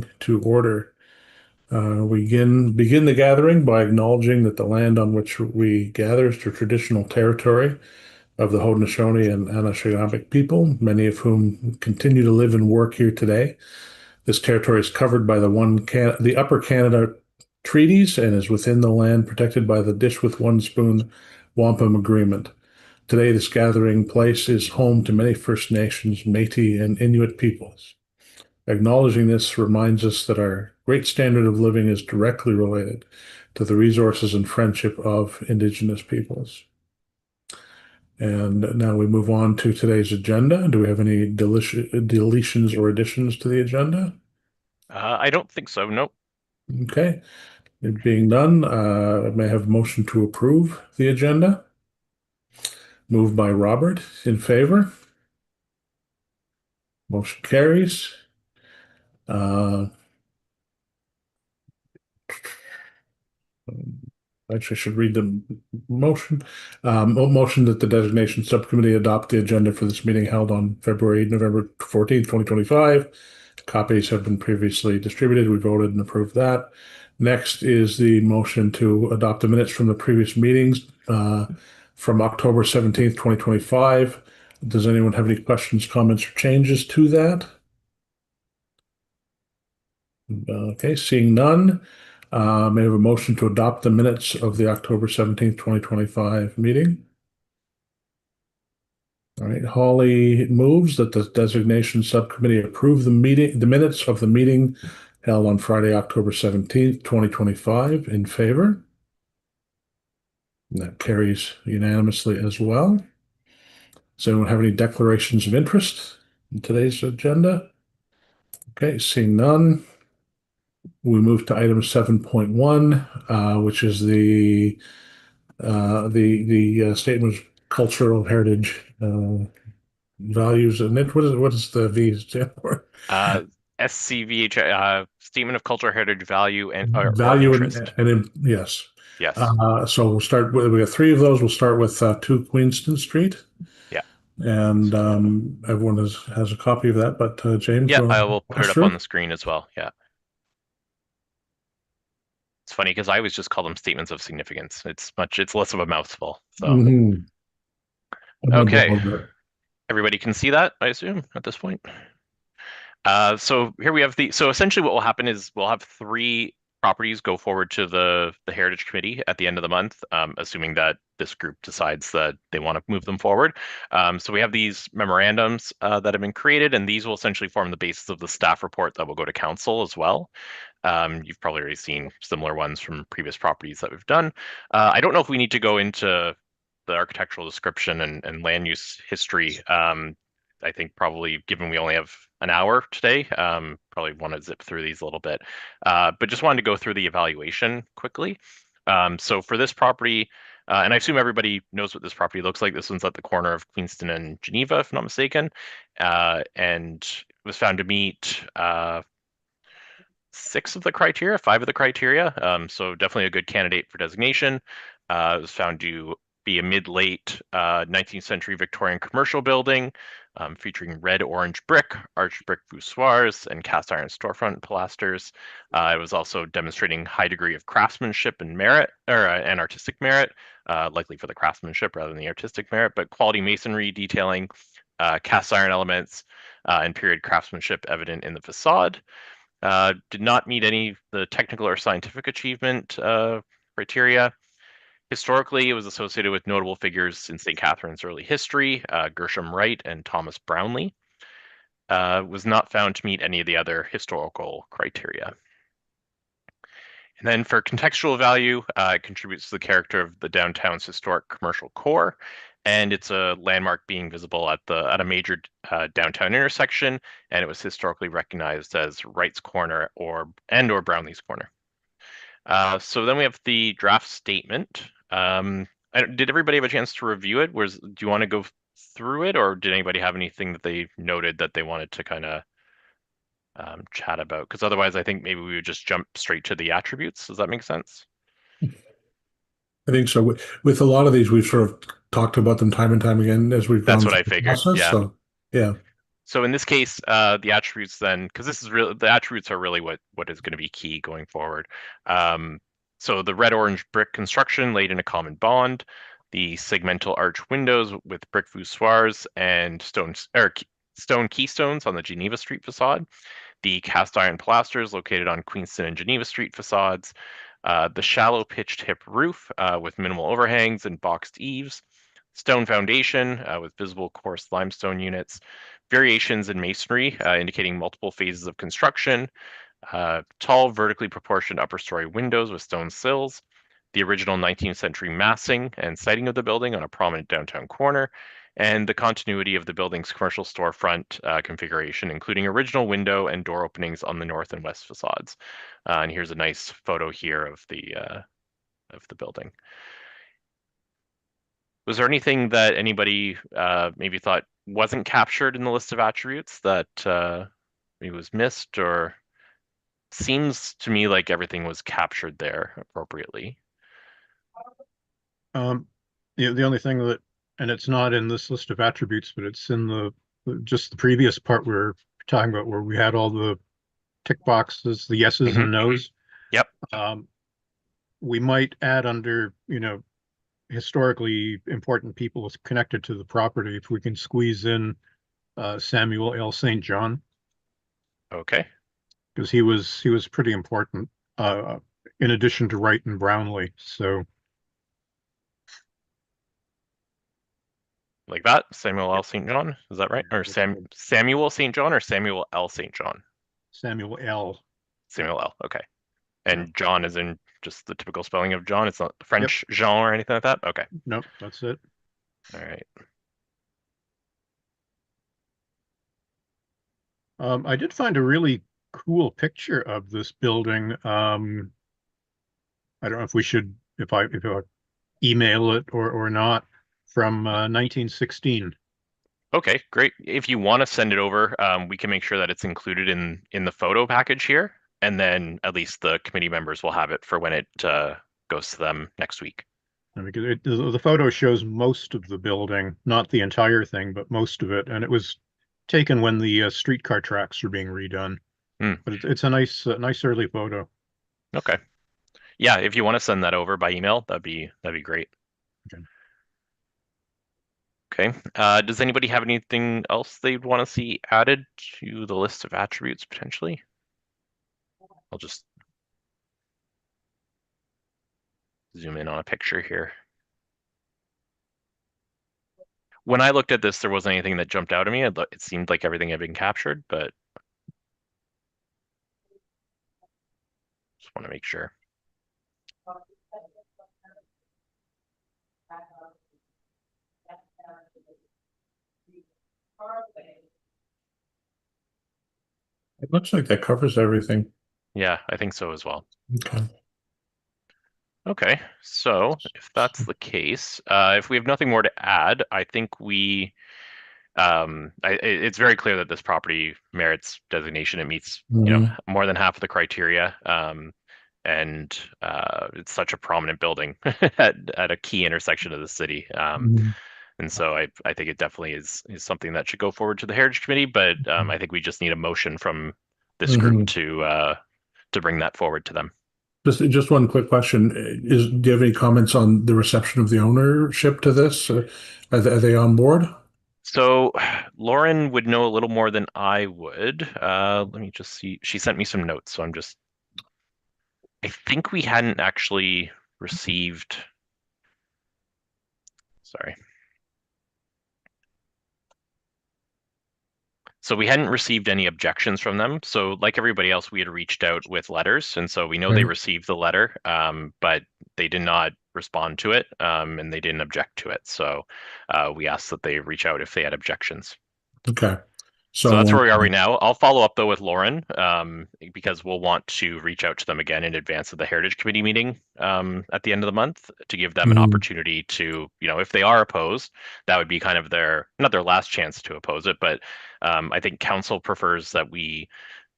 meeting to order. We begin the gathering by acknowledging that the land on which we gather is the traditional territory of the Haudenosaunee and Anishinaabe people, many of whom continue to live and work here today. This territory is covered by the Upper Canada treaties and is within the land protected by the Dish with One Spoon Wampum Agreement. Today, this gathering place is home to many First Nations, Métis, and Inuit peoples. Acknowledging this reminds us that our great standard of living is directly related to the resources and friendship of Indigenous peoples. And now we move on to today's agenda. Do we have any deletions or additions to the agenda? I don't think so. Nope. Okay. It being done, may I have a motion to approve the agenda? Moved by Robert, in favor. Motion carries. Actually, I should read the motion. Motion that the Designation Subcommittee adopt the agenda for this meeting held on November 14th, 2025. Copies have been previously distributed. We voted and approved that. Next is the motion to adopt the minutes from the previous meetings from October 17th, 2025. Does anyone have any questions, comments, or changes to that? Okay, seeing none. May I have a motion to adopt the minutes of the October 17th, 2025 meeting? All right, Holly moves that the Designation Subcommittee approve the minutes of the meeting held on Friday, October 17th, 2025. In favor? And that carries unanimously as well. Does anyone have any declarations of interest in today's agenda? Okay, seeing none. We move to item 7.1, which is the statement of cultural heritage values. And what is the V stand for? SCVH, Statement of Cultural Heritage Value or Value Interest. yes. Yes. So we'll start with, we have three of those. We'll start with 2 Queenston Street. Yeah. And everyone has a copy of that. But James, Yeah, you want I to will walk put us it up through? on the screen as well. Yeah. It's funny because I always just call them statements of significance. It's less of a mouthful. So, Mm-hmm. I'm going to okay. download Everybody can see that, I assume, at this point. So here we have so essentially what will happen is we'll have three properties go forward to the Heritage Committee at the end of the month, assuming that this group decides that they want to move them forward. So we have these memorandums that have been created, and these will essentially form the basis of the staff report that will go to council as well. You've probably already seen similar ones from previous properties that we've done. I don't know if we need to go into the architectural description and land use history. I think probably given we only have an hour today, probably want to zip through these a little bit. But just wanted to go through the evaluation quickly. So for this property, and I assume everybody knows what this property looks like. This one's at the corner of Queenston and Geneva, if I'm not mistaken, and was found to meet 6 of the criteria, 5 of the criteria. So definitely a good candidate for designation. It was found to be a mid-late 19th century Victorian commercial building featuring red orange brick, arched brick voussoirs, and cast iron storefront pilasters. It was also demonstrating high degree of craftsmanship and merit, or and artistic merit, likely for the craftsmanship rather than the artistic merit, but quality masonry detailing, cast iron elements, and period craftsmanship evident in the facade. Did not meet any of the technical or scientific achievement criteria. Historically, it was associated with notable figures in St. Catharines' early history, Gershom Wright and Thomas Brownlee. Was not found to meet any of the other historical criteria. And then for contextual value, it contributes to the character of the downtown's historic commercial core, and it's a landmark being visible at a major downtown intersection, and it was historically recognized as Wright's Corner or Brownlee's Corner. So then we have the draft statement. Did everybody have a chance to review it? Do you want to go through it, or did anybody have anything that they noted that they wanted to kind of chat about? Because otherwise, I think maybe we would just jump straight to the attributes. Does that make sense? I think so. With a lot of these, we've sort of talked about them time and time again as we've gone That's what I through the figured. process. Yeah. So, yeah. So in this case, the attributes then, because this is really the attributes are really what is going to be key going forward. Um, so the red orange brick construction laid in a common bond, the segmental arch windows with brick voussoirs and stone keystones on the Geneva Street facade, the cast iron pilasters located on Queenston and Geneva Street facades, the shallow pitched hip roof with minimal overhangs and boxed eaves, stone foundation with visible coarse limestone units, variations in masonry indicating multiple phases of construction, tall vertically proportioned upper story windows with stone sills, the original 19th century massing and siding of the building on a prominent downtown corner, and the continuity of the building's commercial storefront configuration, including original window and door openings on the north and west facades. And here's a nice photo here of the building. Was there anything that anybody maybe thought wasn't captured in the list of attributes that maybe was missed, or seems to me like everything was captured there appropriately? Um, the only thing that, and it's not in this list of attributes, but it's in just the previous part we're talking about where we had all the tick boxes, the yeses Hmm. and nos. Yep. Um, we might add under, historically important people connected to the property if we can squeeze in Samuel L. St. John, Okay. because he was pretty important uh, in addition to Wright and Brownlee. So Like that, Samuel L. St. John, is that right? Or Samuel St. John or Samuel L. St. John? Samuel L. Samuel L. Okay. Yeah. And John is in just the typical spelling of John. It's not Yep. French Jean or anything like that. Okay. Nope, that's it. All right. I did find a really cool picture of this building. I don't know if we should, if I email it or not, from 1916. Okay, great. If you want to send it over, we can make sure that it's included in the photo package here, and then at least the committee members will have it for when it goes to them next week. Because the photo shows most of the building, not the entire thing, but most of it, and it was taken when the streetcar tracks were being redone. Hmm. But it's a nice early photo. Okay. Yeah, if you want to send that over by email, that'd be great. Okay. Okay. Does anybody have anything else they'd want to see added to the list of attributes potentially? I'll just zoom in on a picture here. When I looked at this, there wasn't anything that jumped out at me. It seemed like everything had been captured, but just want to make sure. It looks like that covers everything. Yeah, I think so as well. Okay. Okay, so if that's the case, if we have nothing more to add, I think it's very clear that this property merits designation. It meets, Mhm. more than half of the criteria, and it's such a prominent building at a key intersection of the city. Mhm. And so I think it definitely is something that should go forward to the Heritage Committee, but I think we just need a motion from this group Mhm. to bring that forward to them. Just one quick question. Do you have any comments on the reception of the ownership to this? Are they on board? So Lauren would know a little more than I would. Let me just see. She sent me some notes, so I think we hadn't actually received, sorry. So we hadn't received any objections from them. So like everybody else, we had reached out with letters, and so we know they Right. received the letter, but they did not respond to it, and they didn't object to it. So we asked that they reach out if they had objections. Okay. So that's So, where we are right now. I'll follow up though with Lauren, because we'll want to reach out to them again in advance of the Heritage Committee meeting at the end of the month to give them an mhm, opportunity to, if they are opposed, that would be kind of not their last chance to oppose it, but I think council prefers that we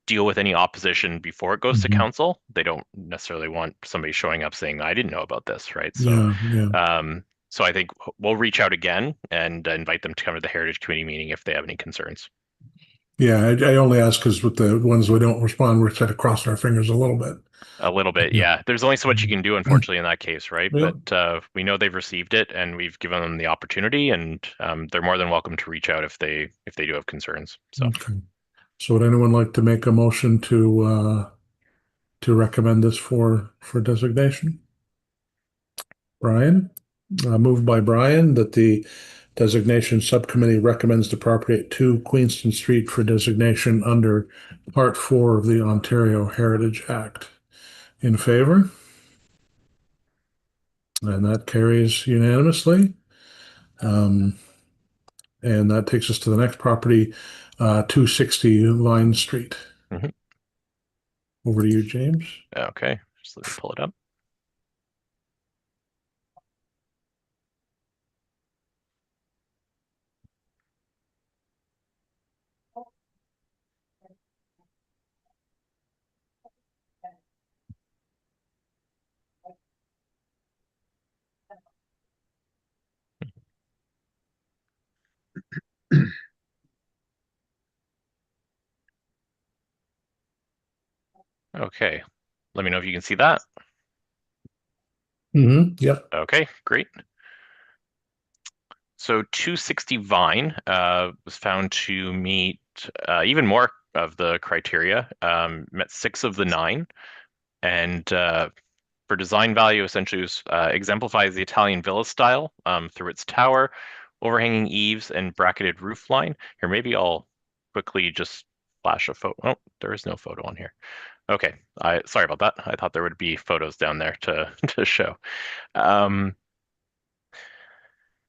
deal with any opposition before it goes to mhm. council. They don't necessarily want somebody showing up saying, I didn't know about this, right? Yeah, yeah. So I think we'll reach out again and invite them to come to the Heritage Committee meeting if they have any concerns. Yeah, I only ask because with the ones we don't respond, we're trying to cross our fingers a little bit. A little bit, Yeah. yeah. There's only so much you can do, unfortunately, in that case, right? Yep. But we know they've received it, and we've given them the opportunity, and they're more than welcome to reach out if they do have concerns. So, Okay. So would anyone like to make a motion to recommend this for designation? Brian? Moved by Brian that the designation subcommittee recommends the property at 2 Queenston Street for designation under Part 4 of the Ontario Heritage Act. In favor? And that carries unanimously. Um, and that takes us to the next property, 260 Vine Street. mhm. Over to you, James. Okay, just let me pull it up. Okay, let me know if you can see that. Yep. Okay, great. So 260 Vine was found to meet even more of the criteria, met 6 of the 9, and for design value, essentially was, exemplifies the Italian villa style through its tower, overhanging eaves, and bracketed roof line. Here, maybe I'll quickly just flash a photo. Oh, there is no photo on here. Okay, sorry about that. I thought there would be photos down there to to show. Um,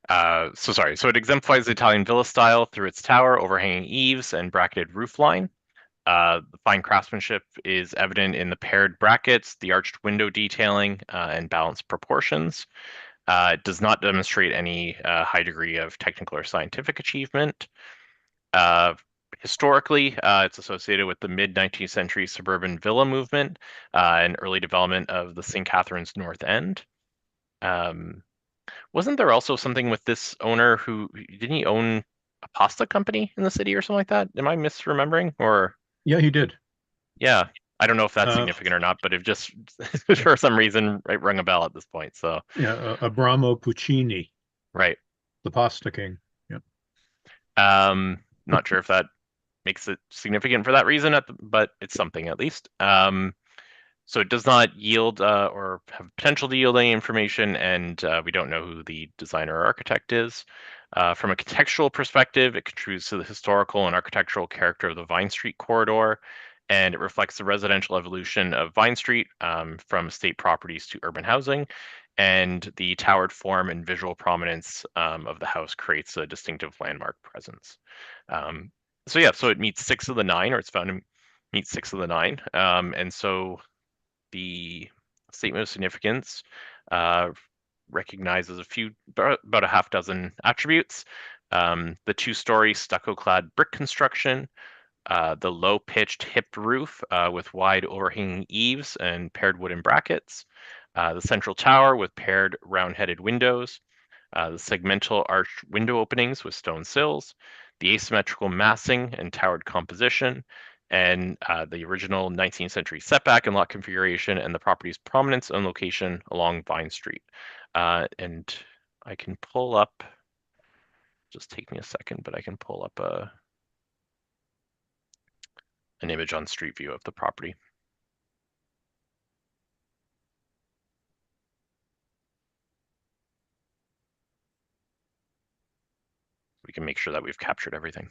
so sorry. So it exemplifies the Italian villa style through its tower, overhanging eaves, and bracketed roof line. The fine craftsmanship is evident in the paired brackets, the arched window detailing, and balanced proportions. It does not demonstrate any high degree of technical or scientific achievement. Uh, Historically, it's associated with the mid-19th century suburban villa movement and early development of the St. Catharines North End. Um, wasn't there also something with this owner who didn't he own a pasta company in the city or something like that? Am I misremembering? Or Yeah, he did. yeah, I don't know if that's Uh, significant or not, but it just for some reason it rung a bell at this point. So yeah, Abramo Puccini, right. the Pasta King. Yeah. Not sure if that makes it significant for that reason, but it's something at least. So it does not yield or have potential to yield any information, and we don't know who the designer or architect is. From a contextual perspective, it contributes to the historical and architectural character of the Vine Street corridor, and it reflects the residential evolution of Vine Street from state properties to urban housing. And the towered form and visual prominence of the house creates a distinctive landmark presence. Um, so yeah, so it meets 6 of the 9, or it's found to meet 6 of the 9. And so the statement of significance uh, recognizes about a half dozen attributes. The 2-story stucco-clad brick construction, the low-pitched hipped roof with wide overhanging eaves and paired wooden brackets, the central tower with paired round-headed windows, the segmental arched window openings with stone sills, the asymmetrical massing and towered composition, and the original 19th century setback and lot configuration, and the property's prominence and location along Vine Street. And I can pull up, just take me a second, but I can pull up an image on Street View of the property. We can make sure that we've captured everything.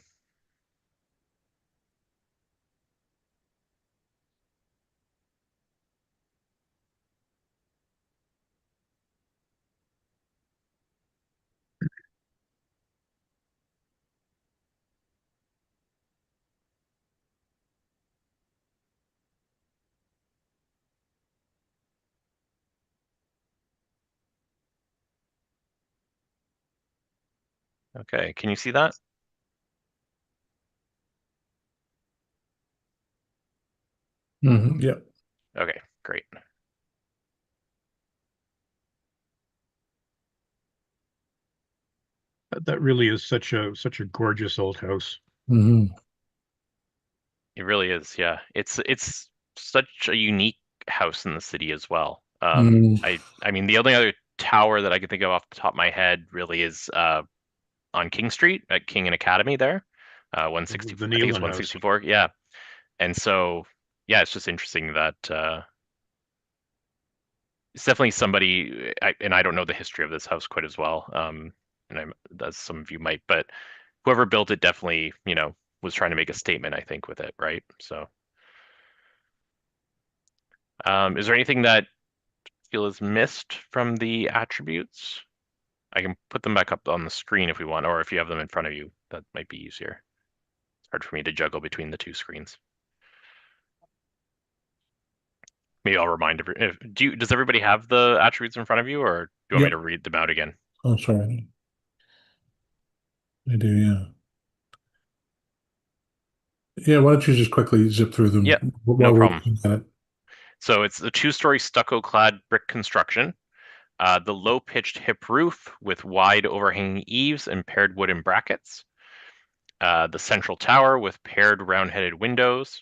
Okay, can you see that? Yep. Okay, great. That really is such a gorgeous old house. hmm It really is. Yeah. It's such a unique house in the city as well. Mm, I mean the only other tower that I can think of off the top of my head really is on King Street at King and Academy there. 160, The I think it's Nealon House. 164. Yeah. And so yeah, it's just interesting that it's definitely somebody and I don't know the history of this house quite as well. And I'm as some of you might, but whoever built it definitely, was trying to make a statement, I think, with it, right? So is there anything that feel is missed from the attributes? I can put them back up on the screen if we want, or if you have them in front of you, that might be easier. It's hard for me to juggle between the two screens. Maybe I'll remind does everybody have the attributes in front of you, or do you want me yep. to read them out again? Oh, sorry. I do, yeah. Yeah, why don't you just quickly zip through Yeah, them no while we're problem. looking at it? So it's a two-story stucco-clad brick construction. The low-pitched hip roof with wide overhanging eaves and paired wooden brackets. The central tower with paired round-headed windows.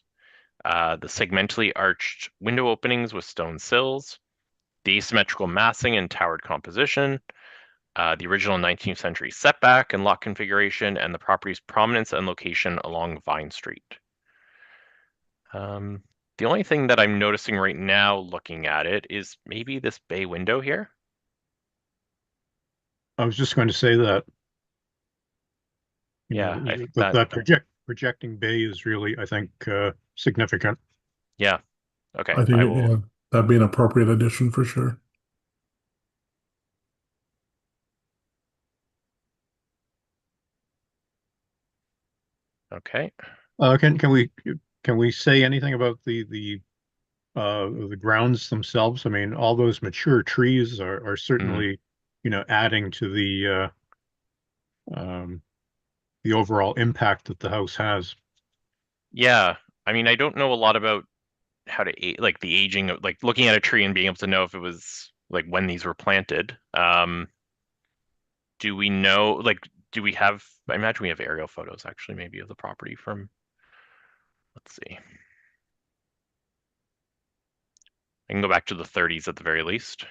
The segmentally arched window openings with stone sills. The asymmetrical massing and towered composition. The original 19th century setback and lot configuration, and the property's prominence and location along Vine Street. The only thing that I'm noticing right now looking at it is maybe this bay window here. I was just going to say that, Yeah, I think that projecting bay is really, I think, significant. yeah, okay, I I think, will, yeah, that'd be an appropriate addition for sure. okay. Can we say anything about the grounds themselves? I mean, all those mature trees are Mm, certainly, adding to um, the overall impact that the house has. yeah, I mean, I don't know a lot about how to, like the aging of, like looking at a tree and being able to know if it was like when these were planted. Do we know, like, do we have, I imagine we have aerial photos actually maybe of the property from, let's see. I can go back to the 30s at the very least.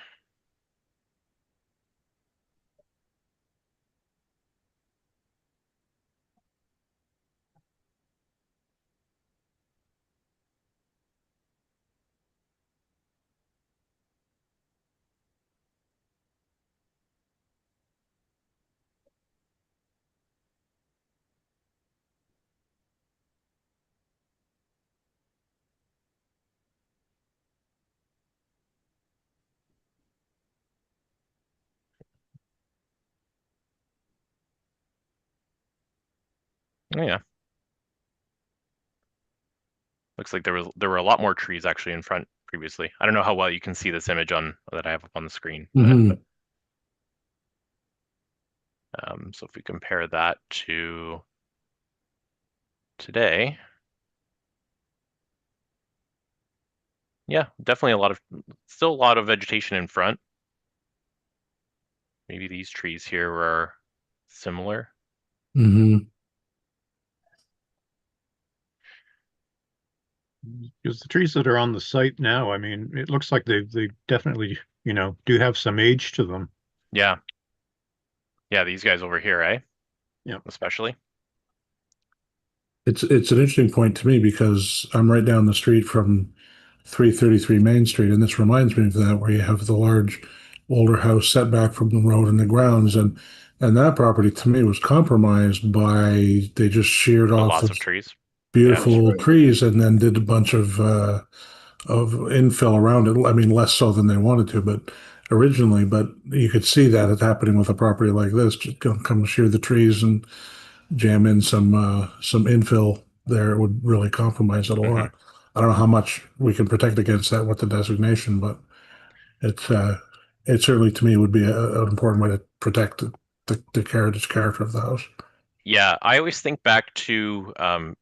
Oh yeah, looks like there were a lot more trees actually in front previously. I don't know how well you can see this image on that I have up on the screen, but Hmm. so if we compare that to today, yeah, definitely still a lot of vegetation in front. Maybe these trees here are similar. Hmm. Because the trees that are on the site now, I mean, it looks like they definitely, do have some age to them. Yeah, yeah, these guys over here, eh? Yeah. Especially. It's an interesting point to me because I'm right down the street from 333 Main Street, and this reminds me of that, where you have the large older house setback from the road and the grounds, and that property to me was compromised by they just sheared The off lots of those trees. Yeah. That's beautiful right. trees and then did a bunch of infill around it. I mean, less so than they wanted to, but originally, but you could see that it's happening with a property like this. Just come shear the trees and jam in some infill there. It would really compromise it a Hmm. lot. I don't know how much we can protect against that with the designation, but it's it certainly to me would be an important way to protect the heritage character of the house. Yeah, I always think back to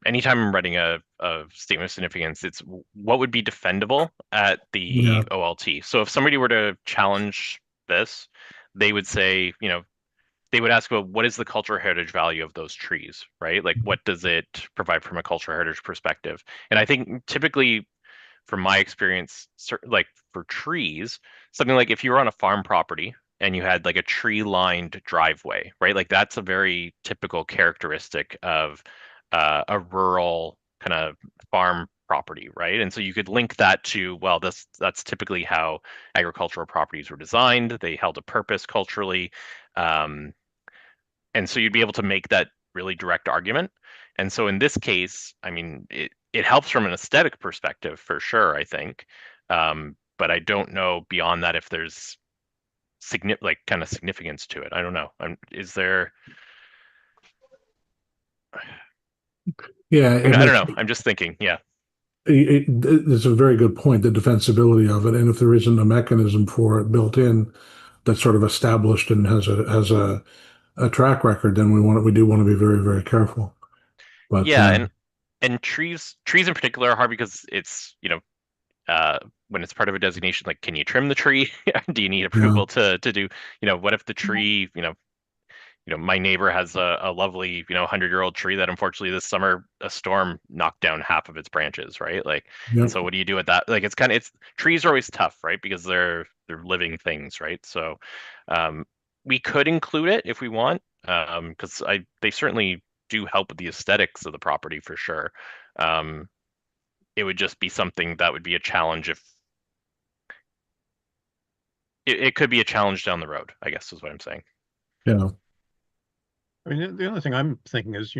anytime I'm writing a statement of significance, it's what would be defendable at Yeah. the OLT. So if somebody were to challenge this, they would say, they would ask about what is the cultural heritage value of those trees, right? Like what does it provide from a cultural heritage perspective? And I think typically from my experience, like for trees, something like if you were on a farm property and you had like a tree lined driveway, right? Like that's a very typical characteristic of a rural kind of farm property, right? And so you could link that to, well, that's typically how agricultural properties were designed. They held a purpose culturally. Um, and so you'd be able to make that really direct argument. And so in this case, I mean, it helps from an aesthetic perspective for sure, I think. But I don't know beyond that if there's like kind of significance to it. I don't know. Is there? Yeah, I mean, it I don't makes know. I'm just thinking. Yeah. it's a very good point, the defensibility of it. And if there isn't a mechanism for it built in that's sort of established and has a track record, then we do want to be very, very careful. But Yeah, and trees in particular are hard because it's, when it's part of a designation, like can you trim the tree? Do you need yeah, approval to do, what if the tree, my neighbor has a lovely, 100-year-old tree that unfortunately this summer a storm knocked down half of its branches, right? Like, and yeah, so what do you do with that? Like, it's trees are always tough, right? Because they're living things, right? So, um, we could include it if we want, because they certainly do help with the aesthetics of the property for sure. Um, it would just be something that would be a challenge if it could be a challenge down the road, I guess is what I'm saying. yeah, I mean, the other thing I'm thinking is,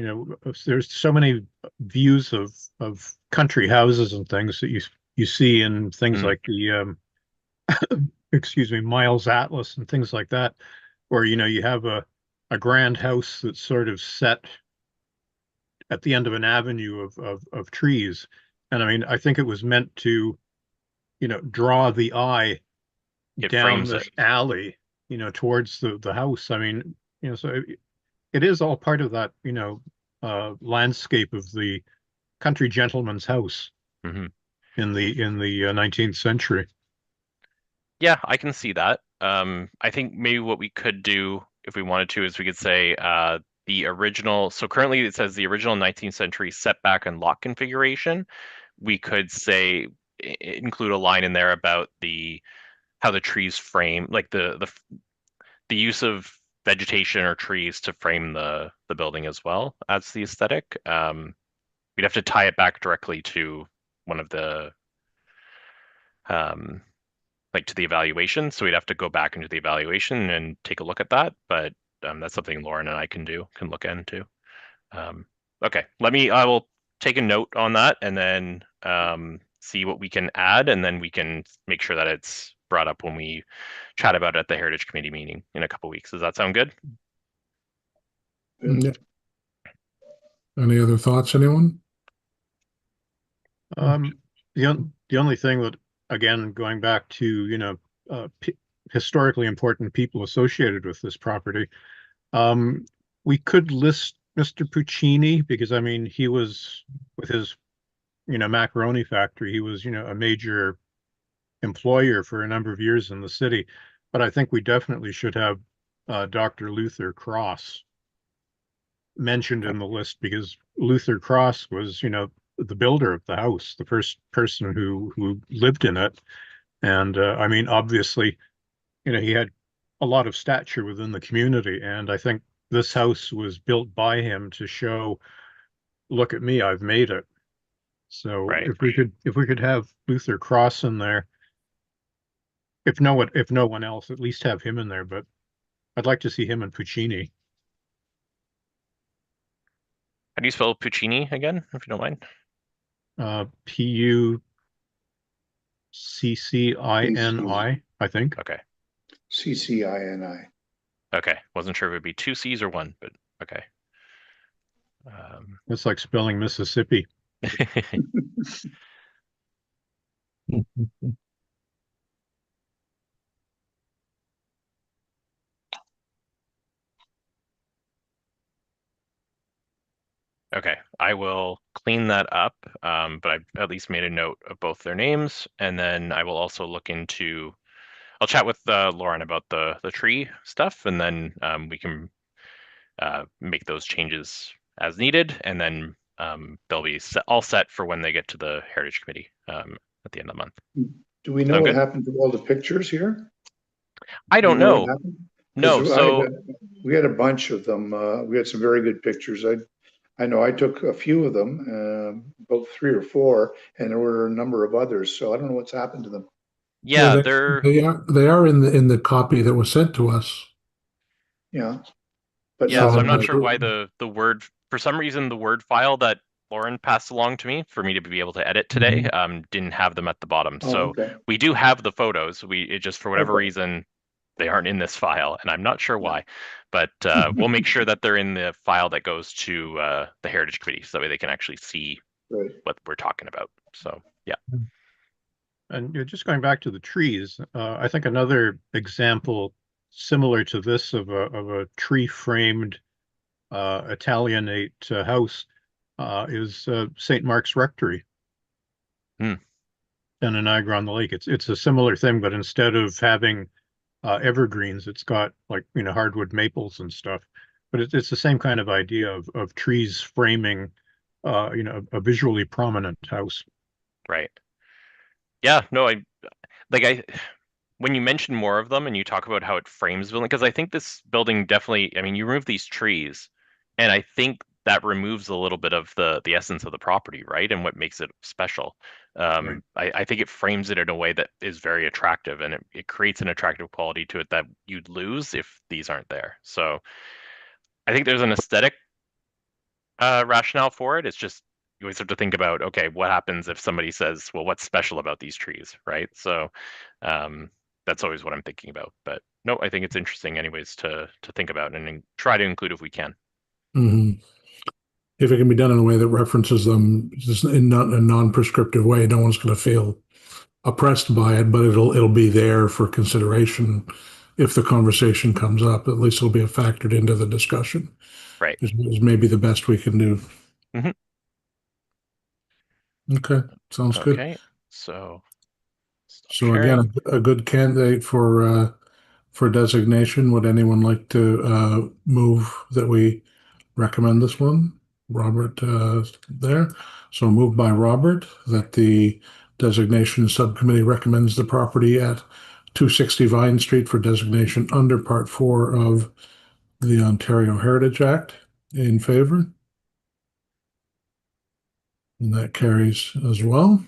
there's so many views of country houses and things that you see in things Mm, like the excuse me, Miles Atlas and things like that, where you have a grand house that's sort of set at the end of an avenue of trees. And I mean, I think it was meant to, draw the eye it down frames it. this alley, towards the house. I mean, so it is all part of that, landscape of the country gentleman's house Hmm. in the 19th century. Yeah, I can see that. I think maybe what we could do if we wanted to is we could say the original. So currently it says the original 19th century setback and lot configuration. We could say include a line in there about the how the trees frame, like the use of vegetation or trees to frame the building as well as the aesthetic. We'd have to tie it back directly to one of the um, like to the evaluation. So we'd have to go back into the evaluation and take a look at that. But that's something Lauren and I can look into. Um, okay, I will take a note on that and then see what we can add, and then we can make sure that it's brought up when we chat about it at the Heritage Committee meeting in a couple weeks. Does that sound good? yeah. Any other thoughts, anyone? Um, the only thing that, again, going back to, p historically important people associated with this property, um, we could list Mr. Puccini because, I mean, he was with his, macaroni factory. He was, a major employer for a number of years in the city. But I think we definitely should have Dr. Luther Cross mentioned in the list because Luther Cross was, the builder of the house, the first person who lived in it. And I mean, obviously, he had a lot of stature within the community, and I think this house was built by him to show, look at me, I've made it. So Right. if we could have Luther Cross in there, if no one else, at least have him in there. But I'd like to see him and Puccini. How do you spell Puccini again, if you don't mind? Puccini, I think. Okay. CCINI. Okay. Wasn't sure if it'd be two C's or one, but okay. Um, It's like spelling Mississippi. Okay, I will clean that up, but I've at least made a note of both their names, and then I will also look into. I'll chat with Lauren about the tree stuff, and then we can make those changes as needed, and then they'll be all set for when they get to the Heritage Committee at the end of the month. Do we know Sound what good? happened to all the pictures here? I Do you don't know what know. happened? No, 'Cause so we had a bunch of them. We had some very good pictures. I know I took a few of them, about 3 or 4, and there were a number of others. So I don't know what's happened to them. Yeah, yeah, they're they are in the copy that was sent to us. Yeah, but yeah. So So nothing I'm not has. sure why the Word, for some reason, the Word file that Lauren passed along to me for me to be able to edit today didn't have them at the bottom. Oh, So okay. we do have the photos. It just, for whatever Okay. reason, they aren't in this file, and I'm not sure why. But we'll make sure that they're in the file that goes to the Heritage Committee, so that way they can actually see Right. what we're talking about. So yeah. And just going back to the trees, I think another example similar to this of a tree framed Italianate house is St. Mark's Rectory Hmm. down in Niagara on the Lake. It's a similar thing, but instead of having evergreens, it's got like hardwood maples and stuff. But it's the same kind of idea of trees framing a visually prominent house. Right. Yeah, no, I when you mention more of them and you talk about how it frames building, because I think this building definitely, I mean, you remove these trees, and I think that removes a little bit of the essence of the property, right? And what makes it special. Right. I think it frames it in a way that is very attractive, and it creates an attractive quality to it that you'd lose if these aren't there. So I think there's an aesthetic rationale for it. It's just you always have to think about, okay, what happens if somebody says, well, what's special about these trees, right? So um, that's always what I'm thinking about. But no, I think it's interesting anyways to think about and try to include if we can. Mhm. If it can be done in a way that references them just in not a non-prescriptive way, no one's going to feel oppressed by it, but it'll be there for consideration if the conversation comes up. At least it'll be factored into the discussion. Right. Is maybe the best we can do. Mhm. Okay, sounds good. Okay, so stop So again, sharing. a good candidate for designation. Would anyone like to move that we recommend this one? Robert there. So moved by Robert that the designation subcommittee recommends the property at 260 Vine Street for designation under Part 4 of the Ontario Heritage Act. In favor? And that carries as well.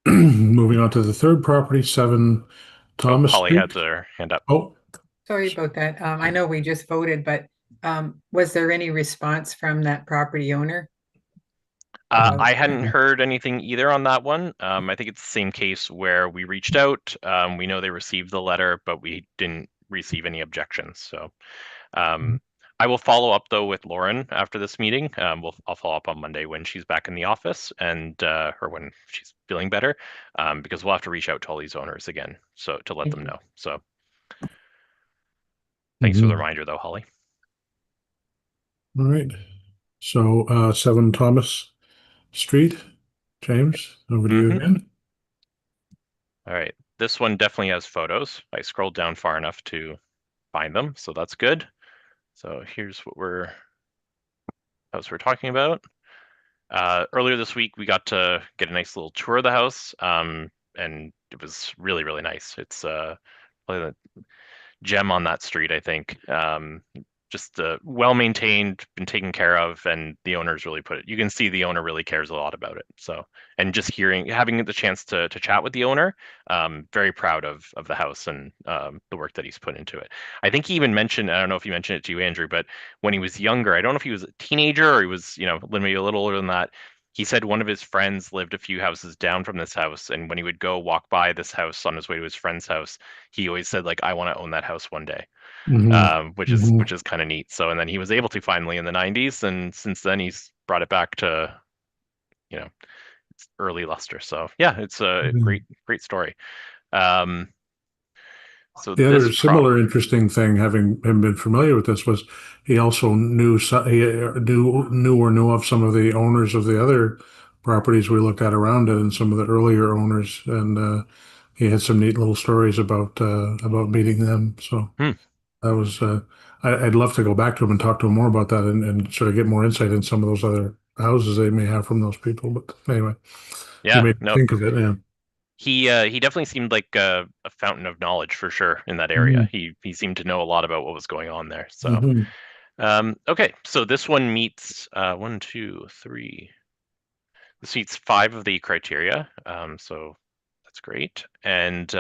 Moving on to the third property, 7 Oh, Thomas Holly Street. had her hand up. Oh, Sorry about that. I know we just voted, but was there any response from that property owner? I hadn't heard anything either on that one. I think it's the same case where we reached out. We know they received the letter, but we didn't receive any objections. So I will follow up though with Lauren after this meeting. I'll follow up on Monday when she's back in the office and or when she's feeling better, because we'll have to reach out to all these owners again, so to let them know. So thanks for the reminder though, Holly. All right. So 7 Thomas Street. James, over to you again. All right. This one definitely has photos. I scrolled down far enough to find them, so that's good. So here's what we're talking about. Earlier this week, we got to get a nice little tour of the house, and it was really, really nice. It's probably the gem on that street, I think. Just well maintained, been taken care of, and the owner's really put it. You can see the owner really cares a lot about it. So, and just having the chance to chat with the owner, very proud of the house and the work that he's put into it. I think he even mentioned, I don't know if he mentioned it to you, Andrew, but when he was younger, I don't know if he was a teenager or he was, maybe a little older than that. He said one of his friends lived a few houses down from this house, and when he would go walk by this house on his way to his friend's house, he always said like, "I want to own that house one day." Which is kind of neat. So, and then he was able to finally in the 90s, and since then he's brought it back to, its early luster. So yeah, it's a great story. So The this other similar interesting thing, having him been familiar with this, was he also knew or knew of some of the owners of the other properties we looked at around it, and some of the earlier owners, and he had some neat little stories about meeting them. So that was I'd love to go back to him and talk to him more about that and sort of get more insight in some of those other houses they may have from those people. But anyway, you Yeah, made me no, think of it. Yeah. he definitely seemed like a fountain of knowledge for sure in that area. Mhm. He seemed to know a lot about what was going on there. So, Mhm. okay, so this one meets one, two, three. This meets five of the criteria. So that's great. And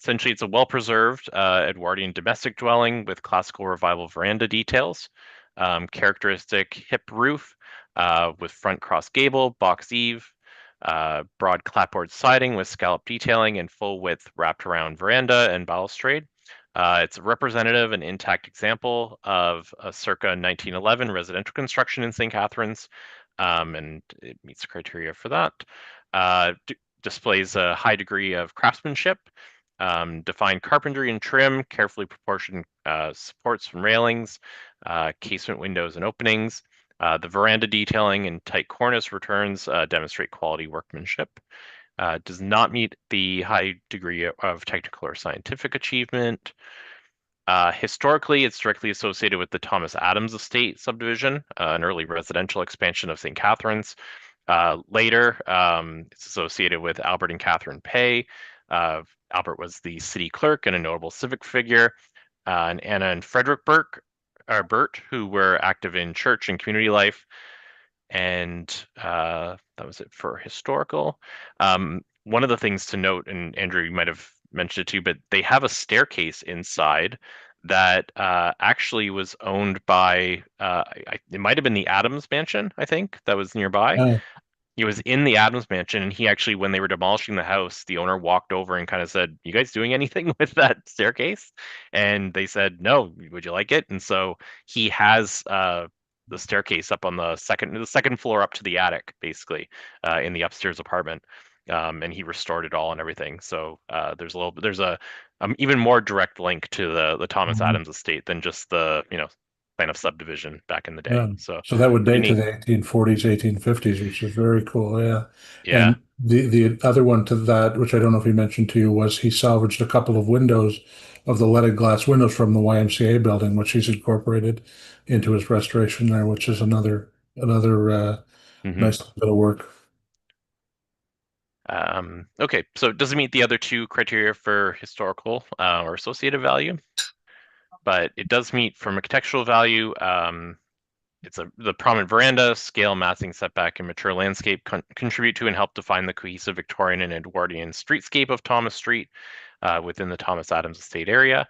essentially, it's a well-preserved Edwardian domestic dwelling with classical revival veranda details, characteristic hip roof with front cross gable, box eave, broad clapboard siding with scallop detailing, and full width wrapped around veranda and balustrade. It's a representative and intact example of a circa 1911 residential construction in St. Catharines, and it meets the criteria for that. Displays a high degree of craftsmanship, defined carpentry and trim, carefully proportioned supports and railings, casement windows and openings. The veranda detailing and tight cornice returns demonstrate quality workmanship. Does not meet the high degree of technical or scientific achievement. Historically, it's directly associated with the Thomas Adams Estate subdivision, an early residential expansion of St. Catharines. Later, it's associated with Albert and Catherine Pay. Albert was the city clerk and a notable civic figure. And Anna and Frederick Burt, who were active in church and community life. And that was it for historical. One of the things to note, and Andrew, you might have mentioned it too, but they have a staircase inside that actually was owned by, it might have been the Adams Mansion, I think, that was nearby. Yeah. He was in the Adams Mansion, and he actually, when they were demolishing the house, the owner walked over and kind of said, "You guys doing anything with that staircase?" And they said, "No. Would you like it?" And so he has the staircase up on the second floor up to the attic, basically, in the upstairs apartment. And he restored it all and everything. So there's a even more direct link to the Thomas Mhm. Adams estate than just the plan of subdivision back in the day. Yeah. So So that would pretty date to neat. the 1840s, 1850s, which is very cool. Yeah. Yeah. And the other one to that, which I don't know if he mentioned to you, was he salvaged a couple of windows of the leaded glass windows from the YMCA building, which he's incorporated into his restoration there, which is another Hmm. nice bit of work. Okay, so it doesn't meet the other two criteria for historical or associative value, but it does meet from architectural value. It's the prominent veranda, scale, massing, setback, and mature landscape contribute to and help define the cohesive Victorian and Edwardian streetscape of Thomas Street within the Thomas Adams Estate area.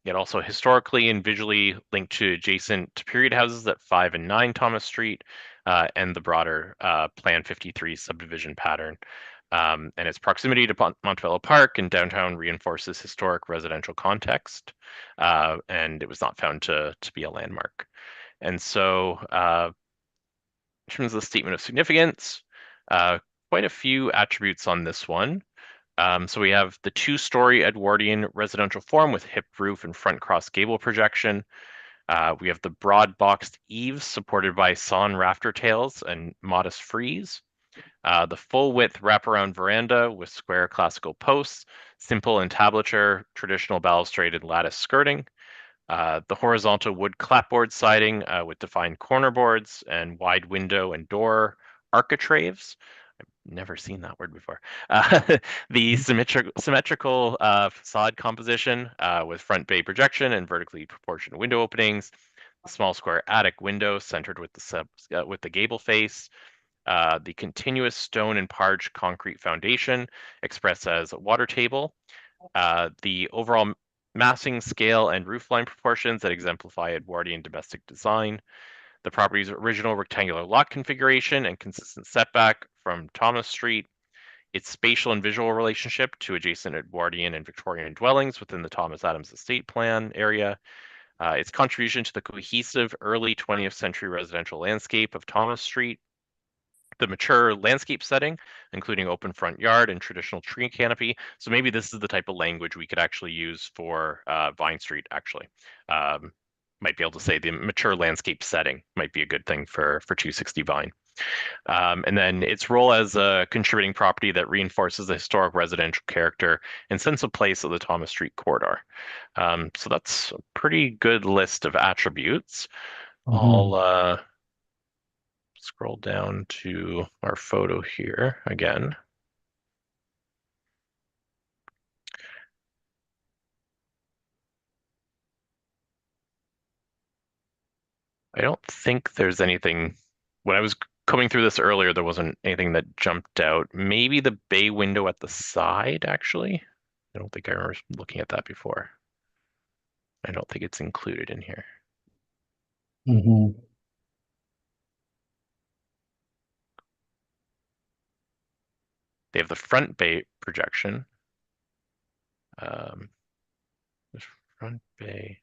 Yet also historically and visually linked to adjacent period houses at 5 and 9 Thomas Street and the broader Plan 53 subdivision pattern. And its proximity to Montebello Park and downtown reinforces historic residential context, and it was not found to be a landmark. And so, in terms of the statement of significance, quite a few attributes on this one. So we have the two-story Edwardian residential form with hip roof and front cross gable projection. We have the broad boxed eaves supported by sawn rafter tails and modest frieze. The full width wraparound veranda with square classical posts, simple entablature, traditional balustrade and lattice skirting. The horizontal wood clapboard siding with defined corner boards and wide window and door architraves. Never seen that word before. The symmetrical facade composition with front bay projection and vertically proportioned window openings. The small square attic window centered with the gable face. The continuous stone and parge concrete foundation expressed as a water table. The overall massing scale and roofline proportions that exemplify Edwardian domestic design. The property's original rectangular lot configuration and consistent setback from Thomas Street, its spatial and visual relationship to adjacent Edwardian and Victorian dwellings within the Thomas Adams estate plan area, its contribution to the cohesive early 20th century residential landscape of Thomas Street, the mature landscape setting, including open front yard and traditional tree canopy. So maybe this is the type of language we could actually use for Vine Street, actually. Might be able to say the mature landscape setting might be a good thing for 260 Vine. And then its role as a contributing property that reinforces the historic residential character and sense of place of the Thomas Street corridor. So that's a pretty good list of attributes. I'll scroll down to our photo here again. I don't think there's anything. When I was coming through this earlier, there wasn't anything that jumped out. Maybe the bay window at the side, actually. I don't think I remember looking at that before. I don't think it's included in here. They have the front bay projection. The front bay.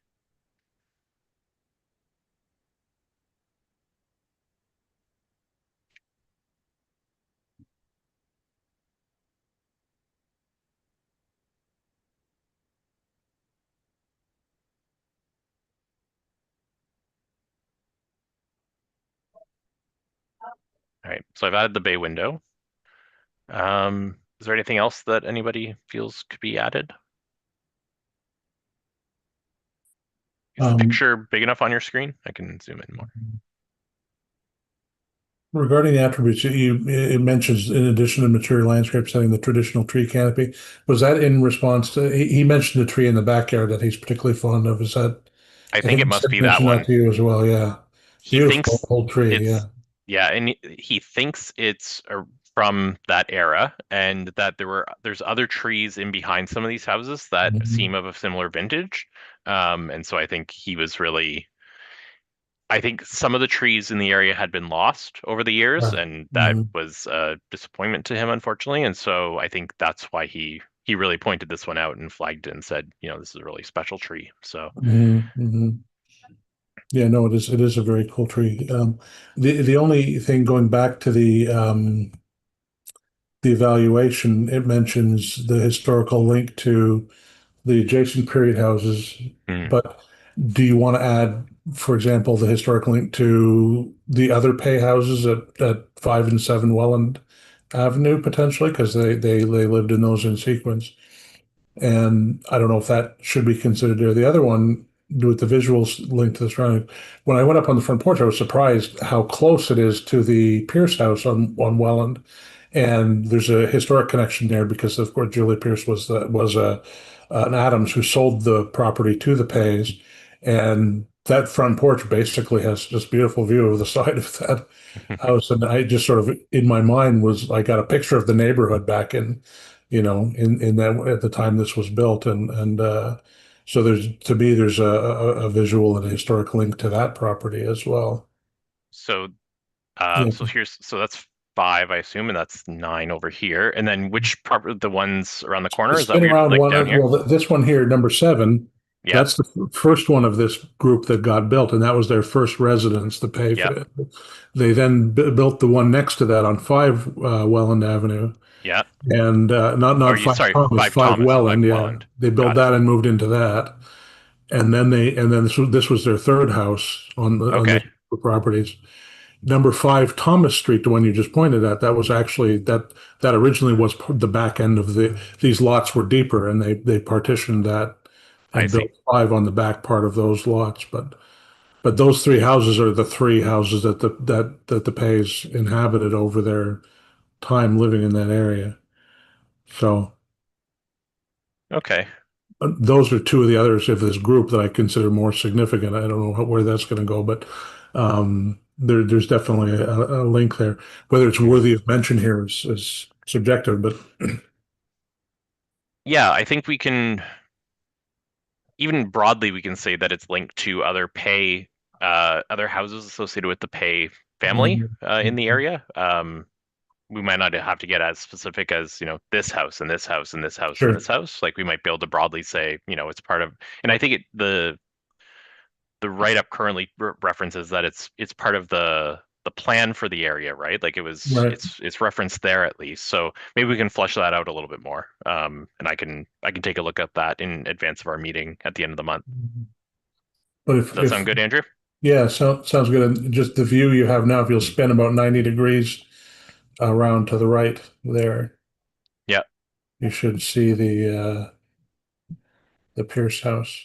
All right, so I've added the bay window. Is there anything else that anybody feels could be added? Is the picture big enough on your screen? I can zoom in more. Regarding the attributes, it mentions in addition to material landscape setting, the traditional tree canopy. Was that in response to he mentioned a tree in the backyard that he's particularly fond of? Is that? I think it must be that mentioned one. that to you as well. Yeah, He beautiful thinks old tree. it's Yeah, and he thinks it's from that era, and that there's other trees in behind some of these houses that seem of a similar vintage. And so I think he was really. I think some of the trees in the area had been lost over the years, and that was a disappointment to him, unfortunately. And so I think that's why he really pointed this one out and flagged it and said, this is a really special tree. So Yeah, no, it is a very cool tree. The only thing going back to the evaluation, it mentions the historical link to the adjacent period houses, but do you want to add, for example, the historic link to the other pay houses at 5 and 7 Welland Avenue potentially? Because they lived in those in sequence. And I don't know if that should be considered there. The other one, with the visuals linked to the surrounding. When I went up on the front porch, I was surprised how close it is to the Pierce house on Welland. And there's a historic connection there because, of course, Julia Pierce was an Adams who sold the property to the Pays, and that front porch basically has this beautiful view of the side of that house. And I just sort of in my mind was I got a picture of the neighborhood back in that at the time this was built, and so there's a visual and a historic link to that property as well. so Yeah. so that's 5, I assume, and that's 9 over here. And then which part, the ones around the corner, It's is that been what you're around like down here? well, this one here, number 7, Yeah. that's the first one of this group that got built, and that was their first residence to pay for it. They then built the one next to that on 5 Welland Avenue. Yeah. And not Oh, 5 sorry, Thomas, 5 5 Thomas, Welland. 5 Yeah, Welland. they built Got it. that and moved into that. And then this was their third house on Okay. the properties. Number 5 Thomas Street, the one you just pointed at, that was actually that originally was the back end of these lots were deeper, and they partitioned that I and see. built 5 on the back part of those lots. But those 3 houses are the 3 houses that the Pays inhabited over their time living in that area. So Okay. those are 2 of the others of this group that I consider more significant. I don't know where that's going to go, but there's definitely a link there. Whether it's worthy of mention here is subjective, but Yeah, I think we can, even broadly, we can say that it's linked to other other houses associated with the Pay family in the area. We might not have to get as specific as, this house and this house and this house and sure, this house. Like we might be able to broadly say, it's part of, and I think the write-up currently references that it's part of the plan for the area, right? Like right. it's referenced there at least. So maybe we can flesh that out a little bit more. And I can take a look at that in advance of our meeting at the end of the month. But Does that sound good, Andrew? Yeah, so sounds good. And just the view you have now, if you'll spin about 90 degrees around to the right there, Yeah. you should see the Pierce house.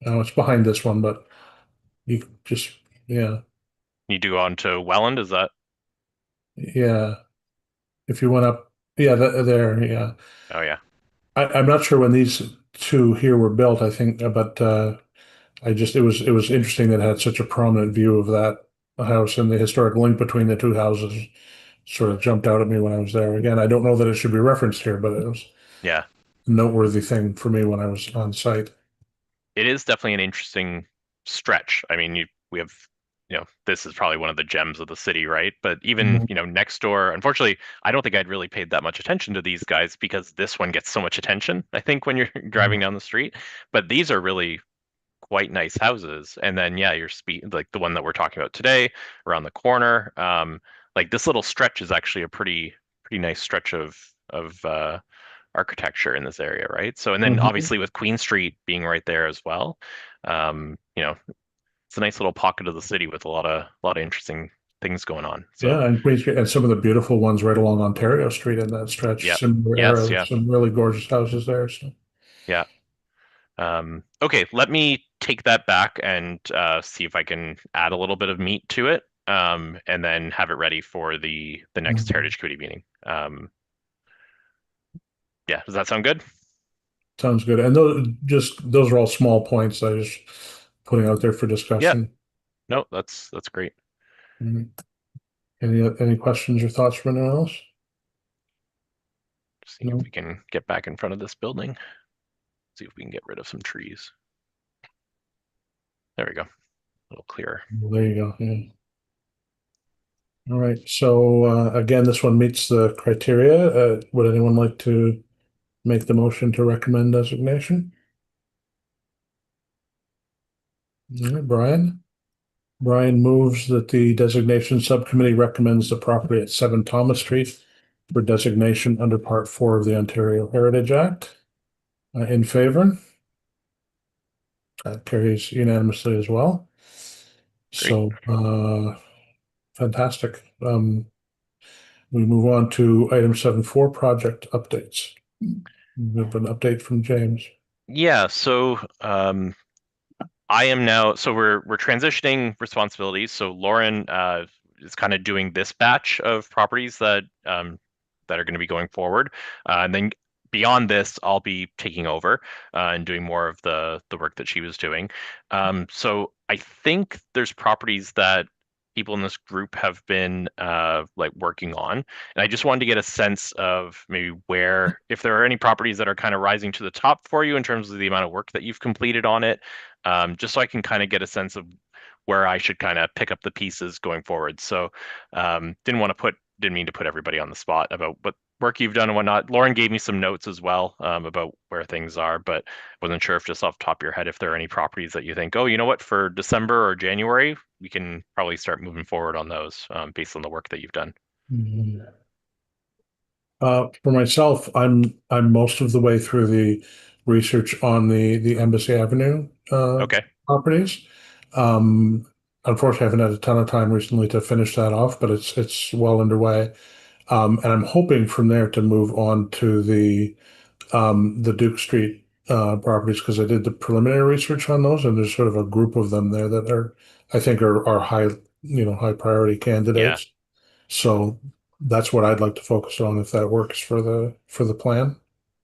Oh, it's behind this one, but you just yeah, You do on to Welland, is that? yeah. If you went up, yeah, there, yeah. Oh yeah. I'm not sure when these two here were built, I think, but I just it was interesting that it had such a prominent view of that house, and the historic link between the two houses sort of jumped out at me when I was there. Again, I don't know that it should be referenced here, but it was Yeah. a noteworthy thing for me when I was on site. It is definitely an interesting stretch. I mean, we have, this is probably one of the gems of the city, right? But even, Mhm. next door, unfortunately, I don't think I'd really paid that much attention to these guys because this one gets so much attention, I think, when you're driving down the street. But these are really quite nice houses. And then, yeah, your speed, like the one that we're talking about today, around the corner. Like this little stretch is actually a pretty nice stretch of architecture in this area, right? So, and then Mhm. obviously with Queen Street being right there as well, um, you know, it's a nice little pocket of the city with a lot of interesting things going on. So, Yeah, and Queen Street, and some of the beautiful ones right along Ontario Street in that stretch, yeah, similar yes, era, yeah, some really gorgeous houses there. So, yeah. Okay, let me take that back and see if I can add a little bit of meat to it, and then have it ready for the next mhm. Heritage Committee meeting. Yeah, does that sound good? Sounds good. And those are all small points I just putting out there for Yeah, discussion. no, that's great. Mhm. Any questions or thoughts from anyone else? See if No. we can get back in front of this building. See if we can get rid of some trees. There we go. A little clearer. Well, there you go. Yeah. All right. So again, this one meets the criteria. Would anyone like to make the motion to recommend designation? All right, Brian. Brian moves that the designation subcommittee recommends the property at 7 Thomas Street for designation under Part 4 of the Ontario Heritage Act. In favor? That carries unanimously as well. Great. So, fantastic. We move on to item 7.4, project updates. We have an update from James. Yeah, so I am now, so we're transitioning responsibilities. So Lauren is kind of doing this batch of properties that are going to be going forward, and then beyond this, I'll be taking over and doing more of the work that she was doing. So I think there's properties that people in this group have been like working on, and I just wanted to get a sense of maybe where, if there are any properties that are kind of rising to the top for you in terms of the amount of work that you've completed on it, just so I can kind of get a sense of where I should kind of pick up the pieces going forward. So didn't mean to put everybody on the spot about what work you've done and whatnot. Lauren gave me some notes as well about where things are, but wasn't sure if just off the top of your head, if there are any properties that you think, oh, you know what, for December or January, we can probably start moving forward on those based on the work that you've done. Mhm. For myself, I'm most of the way through the research on the Embassy Avenue Okay. properties. Um, Unfortunately, I haven't had a ton of time recently to finish that off, but it's well underway. And I'm hoping from there to move on to the Duke Street properties because I did the preliminary research on those, and there's sort of a group of them there that I think are high, high priority Yeah. candidates. So that's what I'd like to focus on if that works for the plan.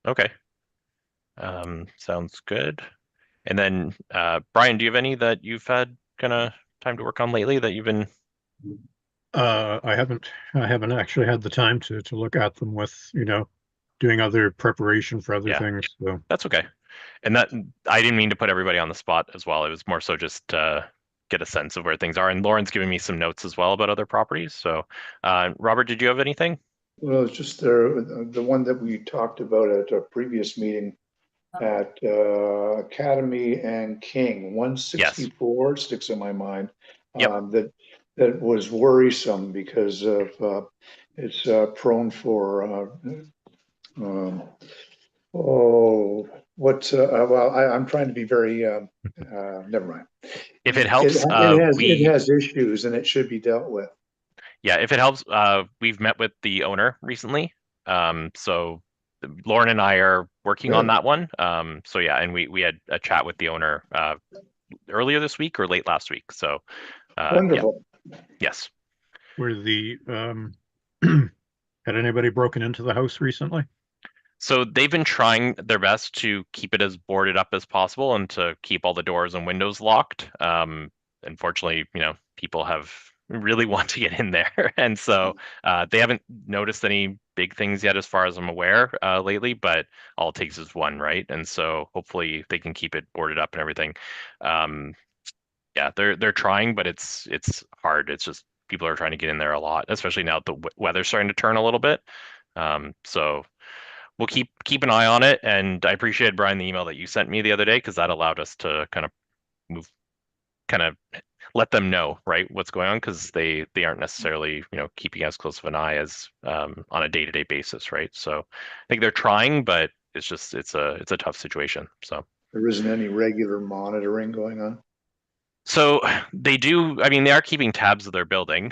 Okay. Sounds good. And then, Brian, do you have any that you've had kind of time to work on lately that you've been? I haven't actually had the time to look at them with, doing other preparation for other Yeah, things. So, that's okay. And that, I didn't mean to put everybody on the spot as well. It was more so just get a sense of where things are. And Lauren's giving me some notes as well about other properties. So, Robert, did you have anything? Well, it's just the one that we talked about at a previous meeting at Academy and King, Yes. 164 sticks in my mind. Yep. That was worrisome because of it's prone for um, oh, what's well, I'm trying to be very never mind. If it It, helps, it has issues and it should be dealt with. yeah, if it helps, we've met with the owner recently. So Lauren and I are working on Good. that one. So yeah, and we had a chat with the owner earlier this week or late last week. So yeah, Wonderful. yes. Were the had anybody broken into the house recently? So they've been trying their best to keep it as boarded up as possible and to keep all the doors and windows locked. Unfortunately, people have really want to get in there, and so they haven't noticed any big things yet, as far as I'm aware, lately. But all it takes is one, right? And so hopefully they can keep it boarded up and everything. Um, yeah, they're trying, but it's hard. It's just people are trying to get in there a lot, especially now that the weather's starting to turn a little bit. So we'll keep an eye on it. And I appreciate, Brian, the email that you sent me the other day, because that allowed us to move, kind of let them know, right, what's going on, because they aren't necessarily keeping as close of an eye as on a day-to-day basis, right? So I think they're trying, but it's a tough situation. So There isn't any regular monitoring going on. so they do. I mean, they are keeping tabs of their building.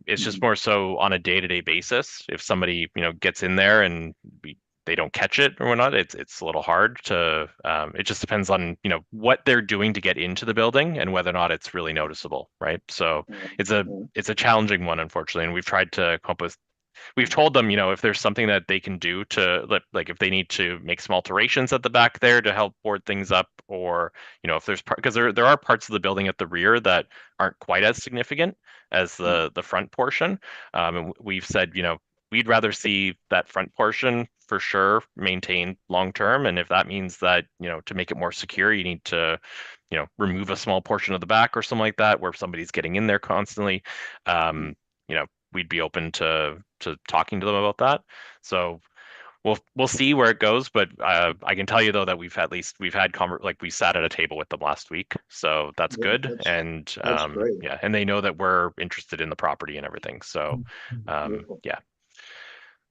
It's just Mhm. more so on a day-to-day basis. If somebody gets in there and they don't catch it or whatnot, it's a little hard to. It just depends on what they're doing to get into the building and whether or not it's really noticeable, right? So it's a Yeah. it's a challenging one, unfortunately, and we've tried to come up with. We've told them, if there's something that they can do to, like, if they need to make some alterations at the back there to help board things up, or if there's because there are parts of the building at the rear that aren't quite as significant as the front portion. And we've said, we'd rather see that front portion for sure maintained long term, and if that means that to make it more secure, you need to remove a small portion of the back or something like that where somebody's getting in there constantly. You know, we'd be open to talking to them about that. So we'll see where it goes, but I can tell you though that we've had like we sat at a table with them last week, so that's Yeah, good. And that's great. yeah, and they know that we're interested in the property and everything. So Beautiful. yeah,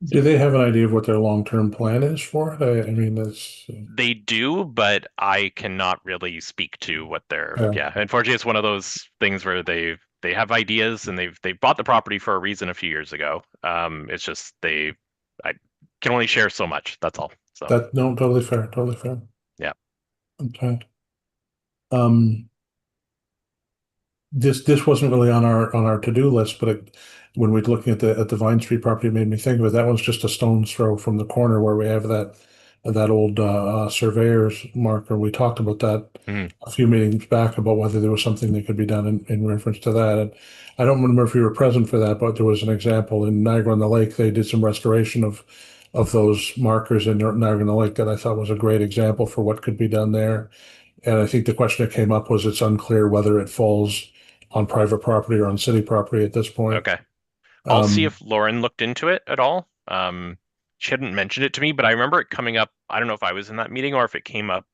Do they have an idea of what their long-term plan is for it? I mean, that's they do, but I cannot really speak to what they're. yeah. Yeah, unfortunately, it's one of those things where they have ideas and they bought the property for a reason a few years ago. It's just I can only share so much. That's all. So That no, totally fair, totally fair. yeah. Okay. Um, this wasn't really on our to-do list, but when we're looking at the Vine Street property, it made me think of it. That one's just a stone's throw from the corner where we have that old surveyor's marker. We talked about that Mhm. a few meetings back about whether there was something that could be done in reference to that. And I don't remember if you were present for that, but there was an example in Niagara-on-the-Lake. They did some restoration of those markers in Niagara-on-the-Lake that I thought was a great example for what could be done there. And I think the question that came up was it's unclear whether it falls on private property or on city property at this point. Okay. I'll see Um, if Lauren looked into it at all. She hadn't mentioned it to me, but I remember it coming up. I don't know if I was in that meeting or if it came up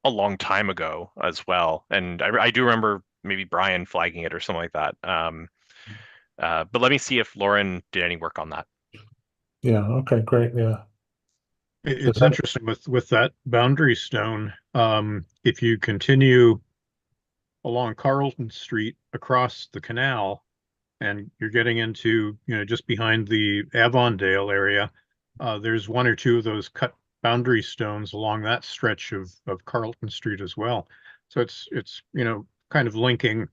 a long time ago as well. And I do remember maybe Brian flagging it or something like that. But let me see if Lauren did any work on that. yeah, okay, great, yeah. Is It's that interesting with that boundary stone. If you continue along Carlton Street across the canal and you're getting into, just behind the Avondale area, there's one or two of those cut boundary stones along that stretch of Carlton Street as well. So it's kind of linking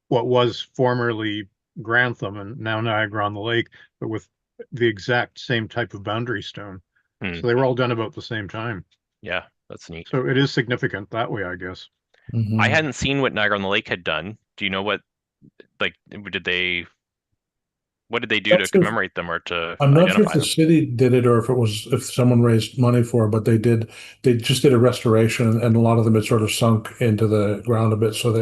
what was formerly Grantham and now Niagara-on-the-Lake, but with the exact same type of boundary stone. Hmm. So they were all done about the same time. Yeah, that's neat. So it is significant that way, I guess. I mhm. hadn't seen what Niagara on the Lake had done. Do you know like, what did they do to That's if commemorate them or to I'm not sure if identify the them? city did it or if someone raised money for it, but they just did a restoration and a lot of them had sort of sunk into the ground a bit. So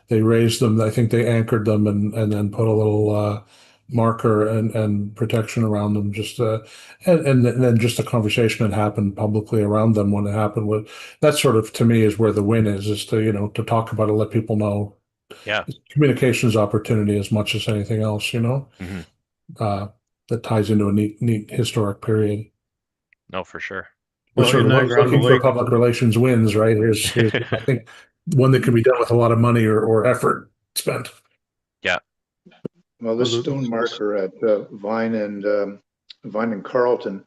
they raised them. I think they anchored them and then put a little marker and protection around them just and then just a conversation that happened publicly around them when it happened with that sort of to me is where the win is to to talk about it, let people know. Yeah. It's communications opportunity as much as anything else, Hmm. uh, that ties into a neat historic period. No, for sure. Which Well, sort in of Niagara-on-the-Lake, looking for public relations wins, right? Here's I think one that can be done with a lot of money or effort spent. Well, this stone marker at Vine and Carlton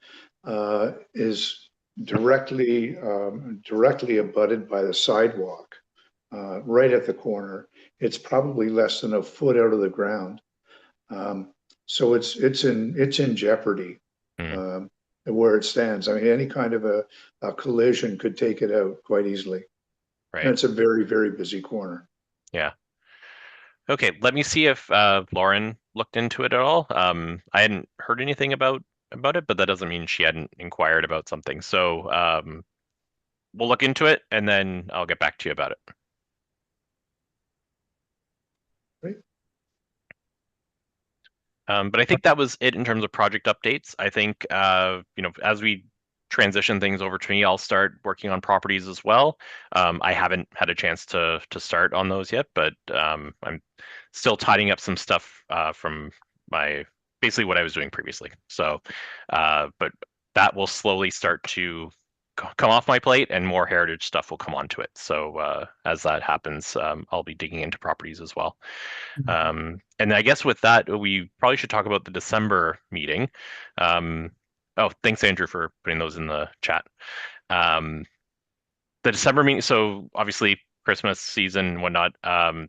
is directly abutted by the sidewalk, right at the corner. It's probably less than a foot out of the ground, so it's in jeopardy where it stands. I mean, any kind of a collision could take it out quite easily. Right. And it's a very, very busy corner. Yeah. Okay, let me see if Lauren looked into it at all. I hadn't heard anything about it, but that doesn't mean she hadn't inquired about something. So we'll look into it and then I'll get back to you about it. Great. But I think that was it in terms of project updates. I think as we transition things over to me, I'll start working on properties as well. I haven't had a chance to start on those yet, but I'm still tidying up some stuff from basically what I was doing previously. So, but that will slowly start to come off my plate and more heritage stuff will come onto it. So as that happens, I'll be digging into properties as well. And I guess with that, we probably should talk about the December meeting. Oh, thanks, Andrew, for putting those in the chat. The December meeting, so obviously Christmas season and whatnot.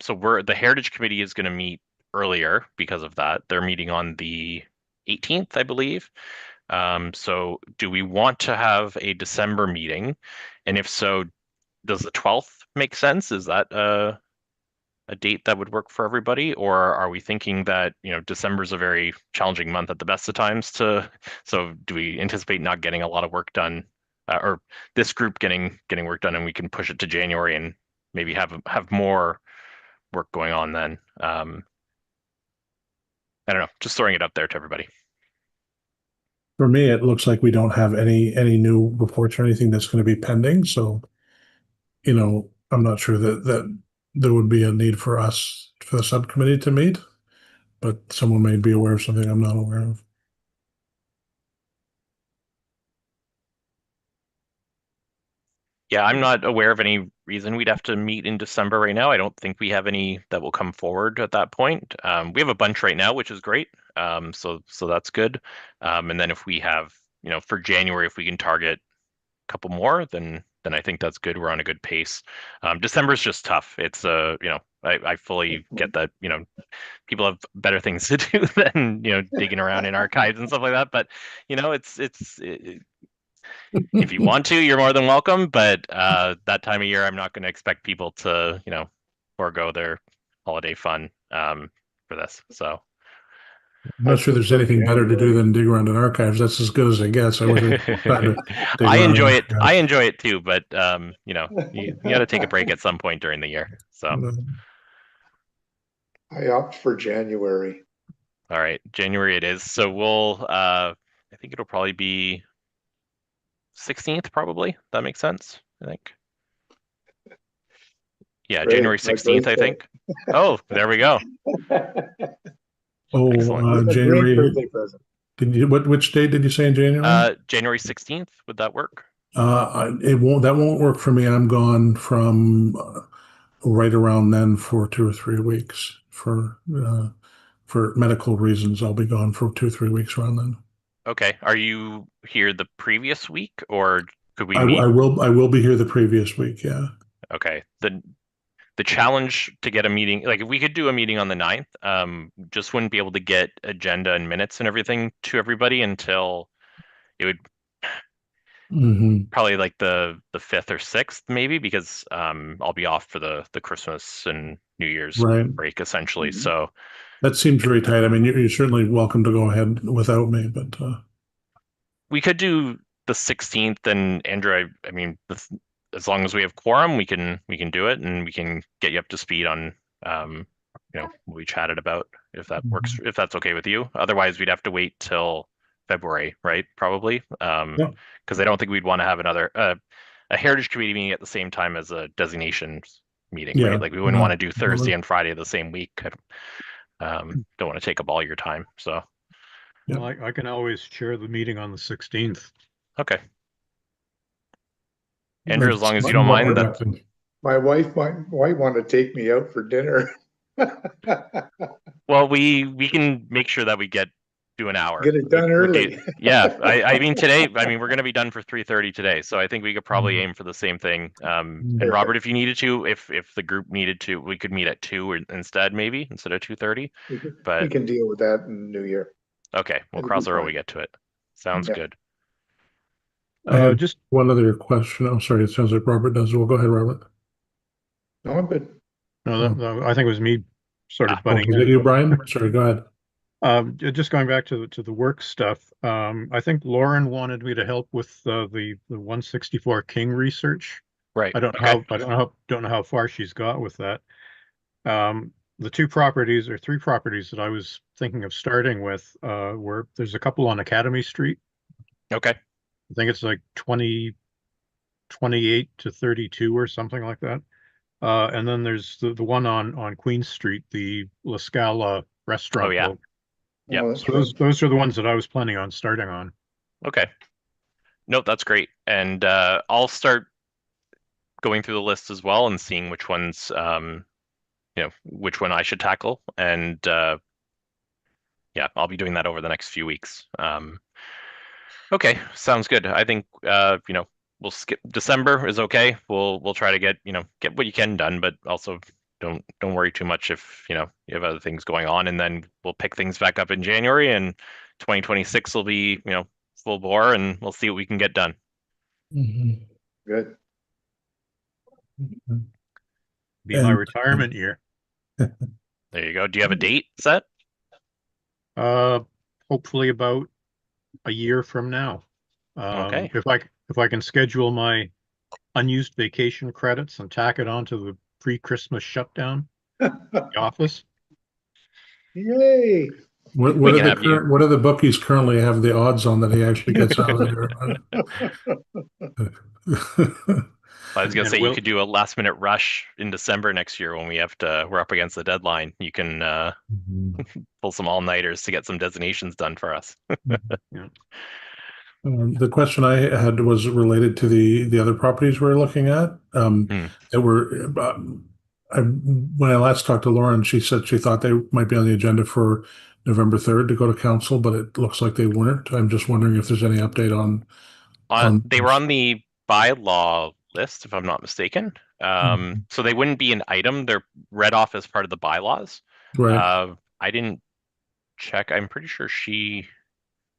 So the Heritage Committee is going to meet earlier because of that. They're meeting on the 18th, I believe. So do we want to have a December meeting? And if so, does the 12th make sense? Is that a date that would work for everybody? Or are we thinking that, December is a very challenging month at the best of times so do we anticipate not getting a lot of work done or this group getting work done and we can push it to January and maybe have more work going on then? I don't know, just throwing it up there to everybody. For me, it looks like we don't have any new reports or anything that's going to be pending. So, I'm not sure that there would be a need for the subcommittee to meet, but someone may be aware of something I'm not aware of. Yeah, I'm not aware of any reason we'd have to meet in December right now. I don't think we have any that will come forward at that point. We have a bunch right now, which is great. So that's good. And then if we have, for January, if we can target a couple more, then I think that's good. We're on a good pace. December is just tough. It's I fully get that, people have better things to do than, digging around in archives and stuff like that. But, if you want to, you're more than welcome. But that time of year, I'm not going to expect people to, forego their holiday fun for this. So I'm not sure there's anything better to do than dig around in archives. That's as good as it gets. I wish I tried to dig I around in enjoy it. archives. I enjoy it too. But you got to take a break at some point during the year. So I opt for January. all right, January it is. So we'll I think it'll probably be 16th, probably. That makes sense, I think. Yeah, Great. January 16th, I think. Oh, there we go. Oh, Excellent. January. Great birthday present. Which date did you say in January? January 16th, would that work? That won't work for me. I'm gone from right around then for 2 or 3 weeks for medical reasons. I'll be gone for 2 or 3 weeks around then. Okay. Are you here the previous week or could we I meet? will be here the previous week. Yeah. Okay. The challenge to get a meeting, like if we could do a meeting on the 9th, just wouldn't be able to get agenda and minutes and everything to everybody until it would probably like the 5th or 6th maybe, because I'll be off for the Christmas and New Year's break essentially. So that seems very tight. I mean, you're certainly welcome to go ahead without me, but we could do the 16th. And Andrew, I mean, as long as we have quorum, we can do it, and we can get you up to speed on what we chatted about, if that works, if that's okay with you. Otherwise, we'd have to wait till February, right? Probably, because I don't think we'd want to have another a Heritage Committee meeting at the same time as a Designation meeting, right? Like we wouldn't want to do Thursday and Friday the same week. Don't want to take up all your time. So, well, I can always chair the meeting on the 16th. Okay. Andrew, as long as you don't mind that. My wife might want to take me out for dinner. Well, we can make sure that we do an hour. Get it done early. Yeah, I mean today, I mean we're gonna be done for 3:30 today, so I think we could probably Mhm. aim for the same thing. And Mhm. Robert, if you needed to, if the group needed to, we could meet at 2 instead, maybe instead of 2:30. We But can deal with that in the new year. okay, we'll It'll be cross the road when we fine. get to it. Sounds Yeah. good. I had Just one other question. I'm sorry. It sounds like Robert does. Well, go ahead, Robert. No, I'm good. no, I think it was me sort of Ah, Oh, butting is it in. you, Brian? Sorry, go ahead. Just going back to the work stuff. I think Lauren wanted me to help with the 164 King research. right. I don't know Okay. don't know how far she's got with that. The two properties or three properties that I was thinking of starting with were there's a couple on Academy Street. Okay. I think it's like 28 to 32 or something like that. And then there's the one on Queen Street, the La Scala Oh restaurant yeah. building. Yep. Oh, that's So right. those are the ones that I was planning on starting on. Okay. Nope, that's great. And I'll start going through the list as well and seeing which ones which one I should tackle. And yeah, I'll be doing that over the next few weeks. Okay, sounds good. I think we'll skip December is okay. We'll try to get what you can done, but also don't worry too much if you have other things going on, and then we'll pick things back up in January, and 2026 will be full bore, and we'll see what we can get done. Mhm. Good. Be my And retirement year. There you go. Do you have a date set? Uh, Hopefully about a year from now. Okay. If I can schedule my unused vacation credits and tack it onto the pre-Christmas shutdown, the office. Yay. We can have you. what are the bookies currently have the odds on that he actually gets out of there? I was gonna And say you will could do a last minute rush in December next year when we're up against the deadline. You can pull some all-nighters to get some designations done for us. yeah. The question I had was related to the other properties we're looking at. Hmm. That were when I last talked to Lauren, she said she thought they might be on the agenda for November 3rd to go to council, but it looks like they weren't. I'm just wondering if there's any update on They were on the bylaw list, if I'm not mistaken. So they wouldn't be an item. They're read off as part of the bylaws. right. I didn't check. I'm pretty sure she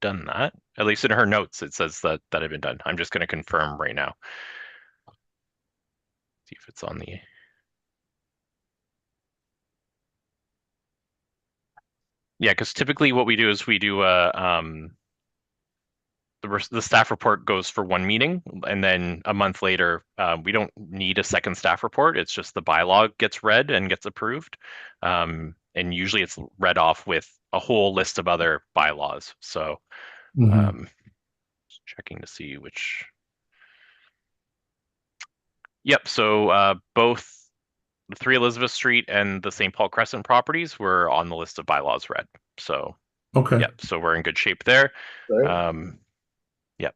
done that. At least in her notes, it says that had been done. I'm just going to confirm right now. See if it's on the. Yeah, because typically what we do is we do the staff report goes for one meeting, and then a month later, we don't need a second staff report. It's just the bylaw gets read and gets approved. And usually it's read off with a whole list of other bylaws. So Mhm. just checking to see which. Yep, so both the 3 Elizabeth Street and the St. Paul Crescent properties were on the list of bylaws read. So Okay. yep, so we're in good shape there. Right. Yep.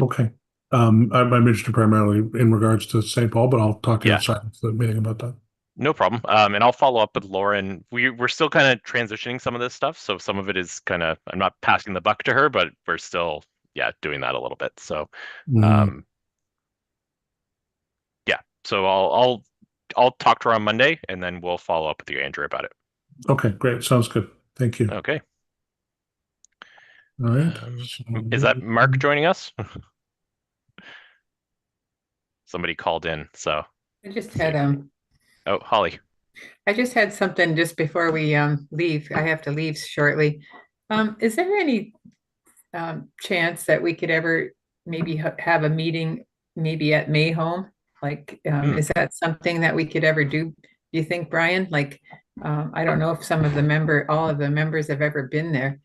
Okay. I'm interested primarily in regards to St. Paul, but I'll talk to you Yeah. outside of the meeting about that. No problem. And I'll follow up with Lauren. We're still kind of transitioning some of this stuff. So some of it is kind of, I'm not passing the buck to her, but we're still, doing that a little bit. So, Mhm. yeah. So I'll talk to her on Monday, and then we'll follow up with you, Andrew, about it. Okay, great. Sounds good. Thank you. Okay. All right. Is that Mark joining us? Somebody called in, so. I just see. had Oh, Holly. I just had something just before we leave. I have to leave shortly. Is there any chance that we could ever maybe have a meeting maybe at Mayhome? Like, is that something that we could ever do? Do you think, Brian? Like, I don't know if all of the members have ever been there.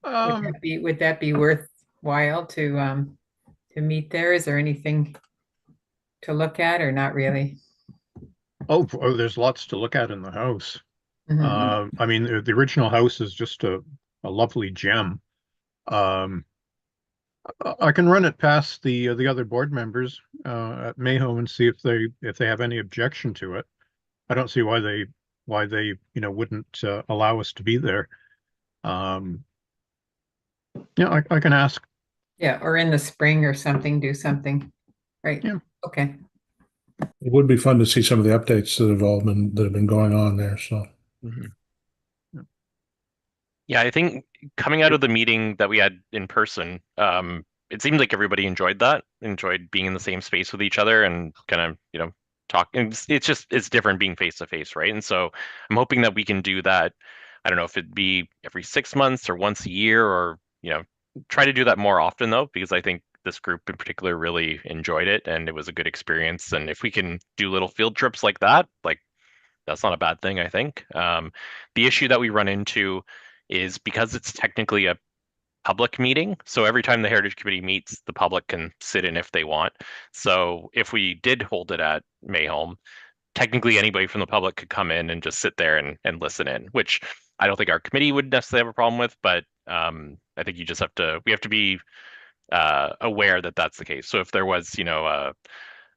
Would that be worthwhile to meet there? Is there anything to look at or not really? There's lots to look at in the house. Mhm. I mean, the original house is just a lovely gem. I can run it past the other board members at Mayhome and see if they have any objection to it. I don't see why they wouldn't allow us to be there. Yeah, I can ask. Yeah, or in the spring or something, do something. Right. Yeah. Okay. It would be fun to see some of the updates that have been going on there. So Mhm. Yeah, I think coming out of the meeting that we had in person, it seemed like everybody enjoyed that, enjoyed being in the same space with each other and kind of, talk. And it's different being face to face, right? And so I'm hoping that we can do that. I don't know if it'd be every 6 months or once a year, or, try to do that more often though, because I think this group in particular really enjoyed it and it was a good experience. And if we can do little field trips like that, like that's not a bad thing, I think. The issue that we run into is because it's technically a public meeting. So every time the Heritage Committee meets, the public can sit in if they want. So if we did hold it at Mayholm, technically anybody from the public could come in and just sit there and listen in, which I don't think our committee would necessarily have a problem with, but I think we have to be aware that that's the case. So if there was,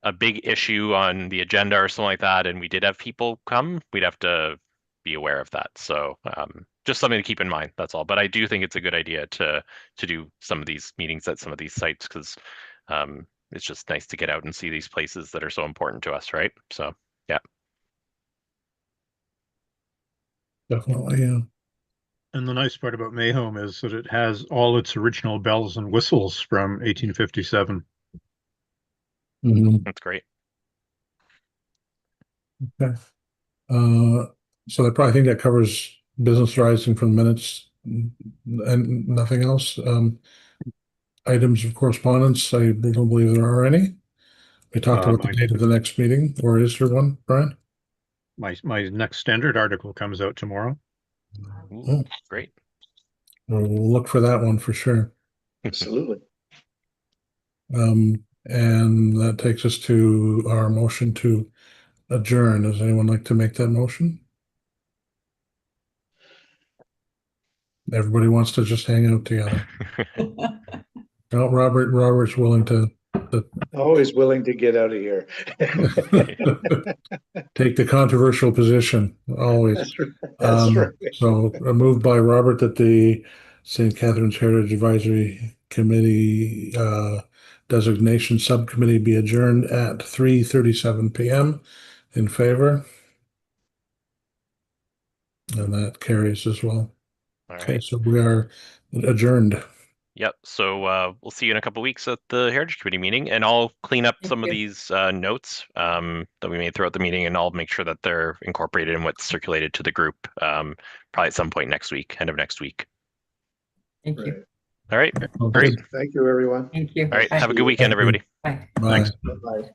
a big issue on the agenda or something like that, and we did have people come, we'd have to be aware of that. So just something to keep in mind. That's all. But I do think it's a good idea to do some of these meetings at some of these sites because it's just nice to get out and see these places that are so important to us, right? So yeah. definitely, yeah. And the nice part about Mayhome is that it has all its original bells and whistles from 1857. Mhm. That's great. Okay. So I think that covers business arising from minutes and nothing else. Items of correspondence, I don't believe there are any. We talked about the My date of the next meeting, or is there one, Brian? my next standard article comes out tomorrow. Ooh, Oh. great. We'll look for that one for sure. Absolutely. And that takes us to our motion to adjourn. Does anyone like to make that motion? Everybody wants to just hang out together. No, Robert's willing to Always willing to get out of here. take the controversial position, always. That's right. That's right. So moved by Robert that the St. Catharines Heritage Advisory Committee Designation Subcommittee be adjourned at 3:37 p.m. In favor? And that carries as well. All Okay, right. so we are adjourned. Yep. So we'll see you in a couple weeks at the Heritage Committee meeting, and I'll clean up Thank some of you. these notes that we made throughout the meeting, and I'll make sure that they're incorporated in what's circulated to the group probably at some point next week, end of next week. Thank you. Right. All right. Okay. Great. Thank you, everyone. Thank you. All right. Bye. Have a good weekend, Thank you. everybody. Bye. Bye. Thanks. Bye-bye.